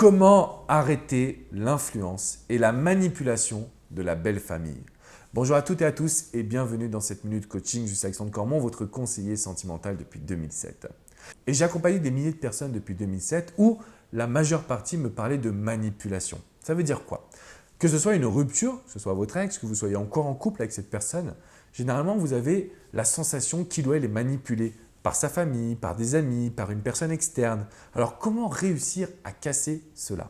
Comment arrêter l'influence et la manipulation de la belle famille? Bonjour à toutes et à tous et bienvenue dans cette minute coaching. Je suis Alexandre Cormon, votre conseiller sentimental depuis 2007. Et j'ai accompagné des milliers de personnes depuis 2007 où la majeure partie me parlait de manipulation. Ça veut dire quoi? Que ce soit une rupture, que ce soit votre ex, que vous soyez encore en couple avec cette personne, généralement vous avez la sensation qu'il ou elle est manipulé par sa famille, par des amis, par une personne externe. Alors comment réussir à casser cela?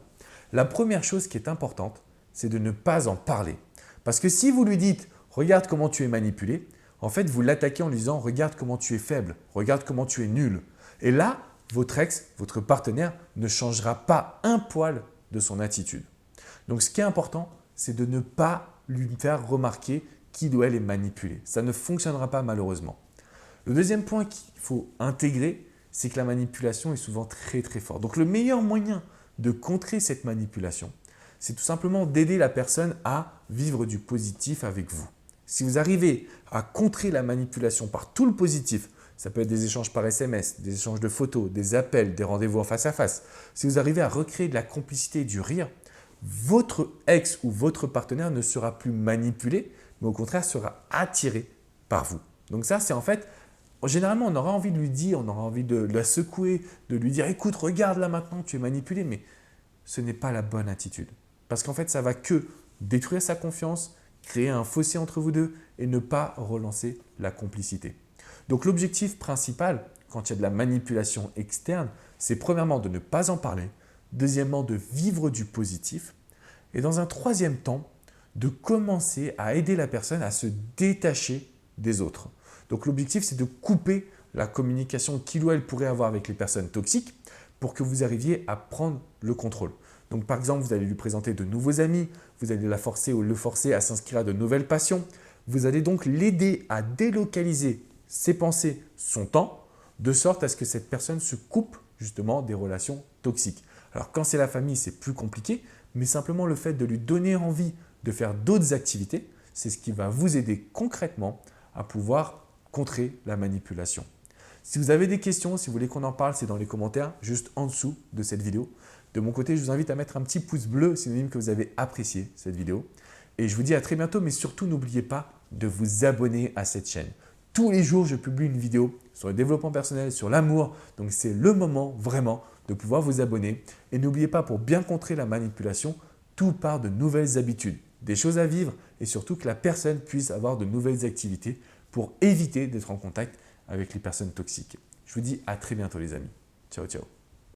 La première chose qui est importante, c'est de ne pas en parler. Parce que si vous lui dites « regarde comment tu es manipulé », en fait vous l'attaquez en lui disant « regarde comment tu es faible, regarde comment tu es nul ». Et là, votre ex, votre partenaire ne changera pas un poil de son attitude. Donc ce qui est important, c'est de ne pas lui faire remarquer qu'il ou elle est manipulé. Ça ne fonctionnera pas malheureusement. Le deuxième point qu'il faut intégrer, c'est que la manipulation est souvent très forte. Donc le meilleur moyen de contrer cette manipulation, c'est tout simplement d'aider la personne à vivre du positif avec vous. Si vous arrivez à contrer la manipulation par tout le positif, ça peut être des échanges par SMS, des échanges de photos, des appels, des rendez-vous en face à face. Si vous arrivez à recréer de la complicité et du rire, votre ex ou votre partenaire ne sera plus manipulé, mais au contraire sera attiré par vous. Donc ça, c'est en fait, généralement, on aura envie de lui dire, on aura envie de la secouer, de lui dire « écoute, regarde là maintenant, tu es manipulé », mais ce n'est pas la bonne attitude. Parce qu'en fait, ça va que détruire sa confiance, créer un fossé entre vous deux et ne pas relancer la complicité. Donc l'objectif principal, quand il y a de la manipulation externe, c'est premièrement de ne pas en parler, deuxièmement de vivre du positif et dans un troisième temps, de commencer à aider la personne à se détacher des autres. Donc l'objectif, c'est de couper la communication qu'il ou elle pourrait avoir avec les personnes toxiques pour que vous arriviez à prendre le contrôle. Donc par exemple, vous allez lui présenter de nouveaux amis, vous allez la forcer ou le forcer à s'inscrire à de nouvelles passions. Vous allez donc l'aider à délocaliser ses pensées, son temps, de sorte à ce que cette personne se coupe justement des relations toxiques. Alors quand c'est la famille, c'est plus compliqué, mais simplement le fait de lui donner envie de faire d'autres activités, c'est ce qui va vous aider concrètement à pouvoir contrer la manipulation. Si vous avez des questions, si vous voulez qu'on en parle, c'est dans les commentaires juste en dessous de cette vidéo. De mon côté, je vous invite à mettre un petit pouce bleu, synonyme que vous avez apprécié cette vidéo. Et je vous dis à très bientôt, mais surtout n'oubliez pas de vous abonner à cette chaîne. Tous les jours, je publie une vidéo sur le développement personnel, sur l'amour. Donc, c'est le moment vraiment de pouvoir vous abonner. Et n'oubliez pas, pour bien contrer la manipulation, tout part de nouvelles habitudes, des choses à vivre et surtout que la personne puisse avoir de nouvelles activités pour éviter d'être en contact avec les personnes toxiques. Je vous dis à très bientôt les amis. Ciao, ciao.